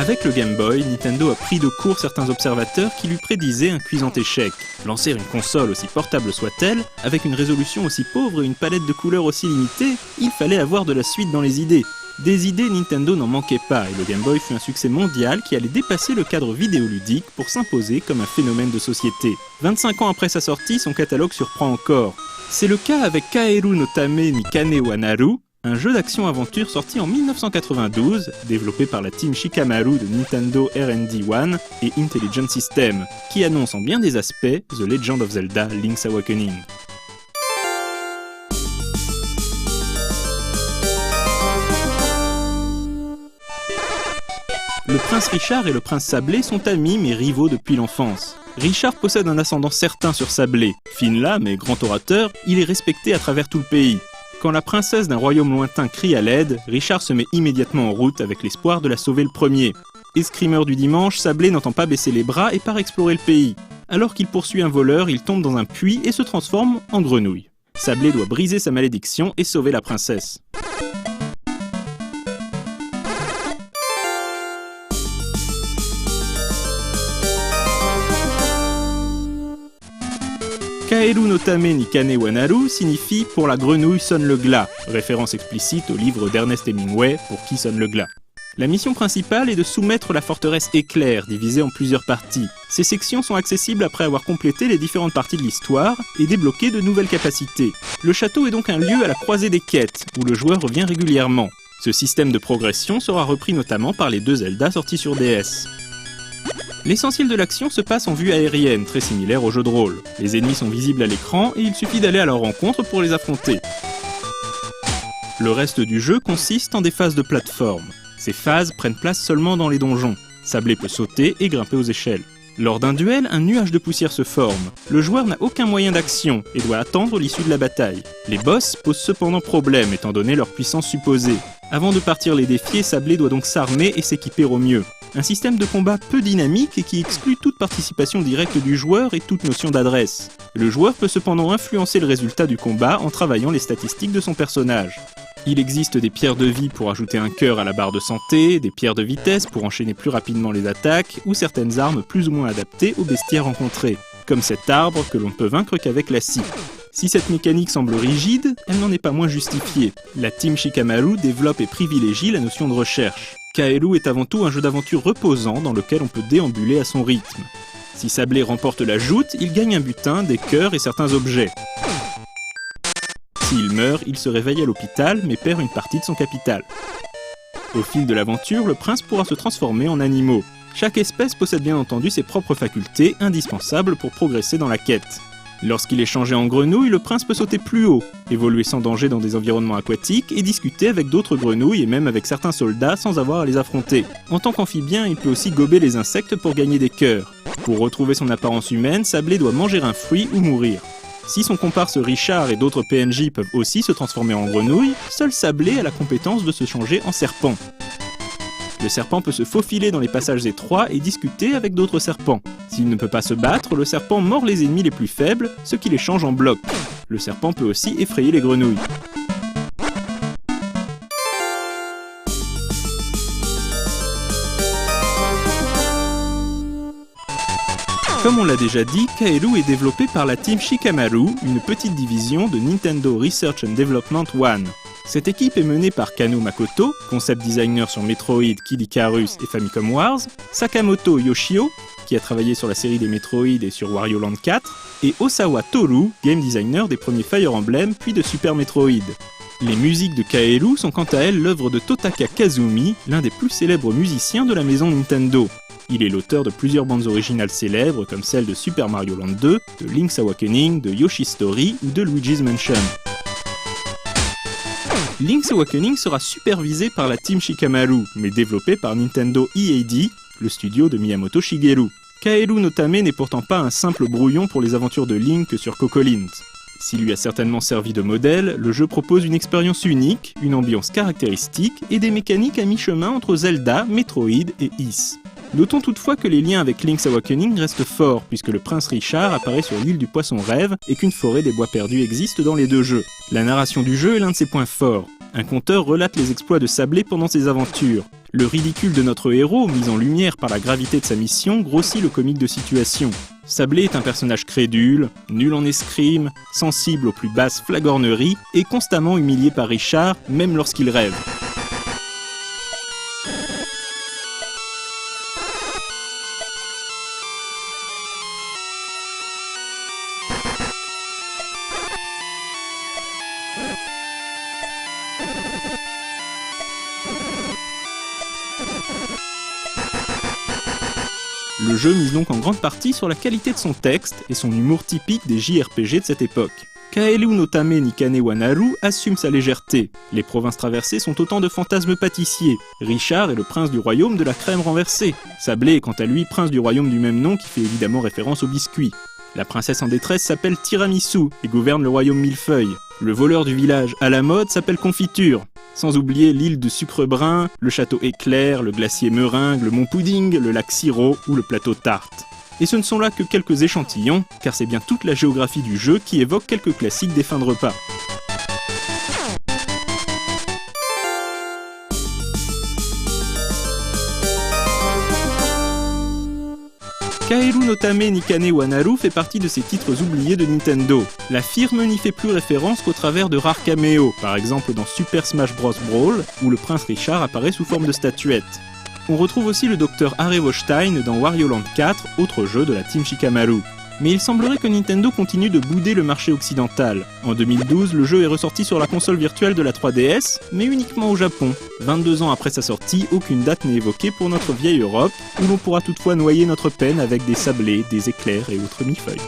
Avec le Game Boy, Nintendo a pris de court certains observateurs qui lui prédisaient un cuisant échec. Lancer une console aussi portable soit-elle, avec une résolution aussi pauvre et une palette de couleurs aussi limitée, il fallait avoir de la suite dans les idées. Des idées, Nintendo n'en manquait pas, et le Game Boy fut un succès mondial qui allait dépasser le cadre vidéoludique pour s'imposer comme un phénomène de société. 25 ans après sa sortie, son catalogue surprend encore. C'est le cas avec Kaeru no Tame ni Kane wa Naru, un jeu d'action-aventure sorti en 1992, développé par la team Shikamaru de Nintendo R&D 1 et Intelligent System, qui annonce en bien des aspects The Legend of Zelda Link's Awakening. Le prince Richard et le prince Sablé sont amis mais rivaux depuis l'enfance. Richard possède un ascendant certain sur Sablé. Fin-là, mais grand orateur, il est respecté à travers tout le pays. Quand la princesse d'un royaume lointain crie à l'aide, Richard se met immédiatement en route avec l'espoir de la sauver le premier. Escrimeur du dimanche, Sablé n'entend pas baisser les bras et part explorer le pays. Alors qu'il poursuit un voleur, il tombe dans un puits et se transforme en grenouille. Sablé doit briser sa malédiction et sauver la princesse. Kaeru no Tame ni Kane wa Naru signifie « pour la grenouille sonne le glas », référence explicite au livre d'Ernest Hemingway « Pour qui sonne le glas ». La mission principale est de soumettre la forteresse Éclair, divisée en plusieurs parties. Ces sections sont accessibles après avoir complété les différentes parties de l'histoire et débloqué de nouvelles capacités. Le château est donc un lieu à la croisée des quêtes, où le joueur revient régulièrement. Ce système de progression sera repris notamment par les deux Zelda sortis sur DS. L'essentiel de l'action se passe en vue aérienne, très similaire au jeu de rôle. Les ennemis sont visibles à l'écran et il suffit d'aller à leur rencontre pour les affronter. Le reste du jeu consiste en des phases de plateforme. Ces phases prennent place seulement dans les donjons. Sablé peut sauter et grimper aux échelles. Lors d'un duel, un nuage de poussière se forme. Le joueur n'a aucun moyen d'action et doit attendre l'issue de la bataille. Les boss posent cependant problème étant donné leur puissance supposée. Avant de partir les défier, Sablé doit donc s'armer et s'équiper au mieux. Un système de combat peu dynamique et qui exclut toute participation directe du joueur et toute notion d'adresse. Le joueur peut cependant influencer le résultat du combat en travaillant les statistiques de son personnage. Il existe des pierres de vie pour ajouter un cœur à la barre de santé, des pierres de vitesse pour enchaîner plus rapidement les attaques, ou certaines armes plus ou moins adaptées aux bestiaires rencontrés, comme cet arbre que l'on ne peut vaincre qu'avec la scie. Si cette mécanique semble rigide, elle n'en est pas moins justifiée. La team Shikamaru développe et privilégie la notion de recherche. Kaeru est avant tout un jeu d'aventure reposant dans lequel on peut déambuler à son rythme. Si Sablé remporte la joute, il gagne un butin, des cœurs et certains objets. S'il meurt, il se réveille à l'hôpital mais perd une partie de son capital. Au fil de l'aventure, le prince pourra se transformer en animaux. Chaque espèce possède bien entendu ses propres facultés, indispensables pour progresser dans la quête. Lorsqu'il est changé en grenouille, le prince peut sauter plus haut, évoluer sans danger dans des environnements aquatiques et discuter avec d'autres grenouilles et même avec certains soldats sans avoir à les affronter. En tant qu'amphibien, il peut aussi gober les insectes pour gagner des cœurs. Pour retrouver son apparence humaine, Sablé doit manger un fruit ou mourir. Si son comparse Richard et d'autres PNJ peuvent aussi se transformer en grenouille, seul Sablé a la compétence de se changer en serpent. Le serpent peut se faufiler dans les passages étroits et discuter avec d'autres serpents. S'il ne peut pas se battre, le serpent mord les ennemis les plus faibles, ce qui les change en blocs. Le serpent peut aussi effrayer les grenouilles. Comme on l'a déjà dit, Kaeru est développé par la team Shikamaru, une petite division de Nintendo Research and Development 1. Cette équipe est menée par Kano Makoto, concept designer sur Metroid, Kid Icarus et Famicom Wars, Sakamoto Yoshio, qui a travaillé sur la série des Metroid et sur Wario Land 4, et Osawa Toru, game designer des premiers Fire Emblem puis de Super Metroid. Les musiques de Kaeru sont quant à elles l'œuvre de Totaka Kazumi, l'un des plus célèbres musiciens de la maison Nintendo. Il est l'auteur de plusieurs bandes originales célèbres comme celles de Super Mario Land 2, de Link's Awakening, de Yoshi's Story ou de Luigi's Mansion. Link's Awakening sera supervisé par la team Shikamaru, mais développé par Nintendo EAD, le studio de Miyamoto Shigeru. Kaeru no Tame n'est pourtant pas un simple brouillon pour les aventures de Link sur Cocolint. S'il lui a certainement servi de modèle, le jeu propose une expérience unique, une ambiance caractéristique et des mécaniques à mi-chemin entre Zelda, Metroid et Ys. Notons toutefois que les liens avec Link's Awakening restent forts, puisque le prince Richard apparaît sur l'île du Poisson Rêve et qu'une forêt des bois perdus existe dans les deux jeux. La narration du jeu est l'un de ses points forts. Un conteur relate les exploits de Sablé pendant ses aventures. Le ridicule de notre héros, mis en lumière par la gravité de sa mission, grossit le comique de situation. Sablé est un personnage crédule, nul en escrime, sensible aux plus basses flagorneries et constamment humilié par Richard, même lorsqu'il rêve. Le jeu mise donc en grande partie sur la qualité de son texte et son humour typique des JRPG de cette époque. Kaelu no Tame ni Kane wa Naru assume sa légèreté. Les provinces traversées sont autant de fantasmes pâtissiers. Richard est le prince du royaume de la crème renversée. Sablé est quant à lui prince du royaume du même nom qui fait évidemment référence au biscuit. La princesse en détresse s'appelle Tiramisu et gouverne le royaume Millefeuille. Le voleur du village à la mode s'appelle Confiture. Sans oublier l'île de Sucre Brun, le château Éclair, le glacier Meringue, le mont Pudding, le lac Sirop ou le plateau Tarte. Et ce ne sont là que quelques échantillons, car c'est bien toute la géographie du jeu qui évoque quelques classiques des fins de repas. Kaelu no Tame ni Kane wa Naru fait partie de ces titres oubliés de Nintendo. La firme n'y fait plus référence qu'au travers de rares caméos, par exemple dans Super Smash Bros. Brawl, où le prince Richard apparaît sous forme de statuette. On retrouve aussi le docteur Arevoshtein dans Wario Land 4, autre jeu de la team Shikamaru. Mais il semblerait que Nintendo continue de bouder le marché occidental. En 2012, le jeu est ressorti sur la console virtuelle de la 3DS, mais uniquement au Japon. 22 ans après sa sortie, aucune date n'est évoquée pour notre vieille Europe, où l'on pourra toutefois noyer notre peine avec des sablés, des éclairs et autres millefeuilles.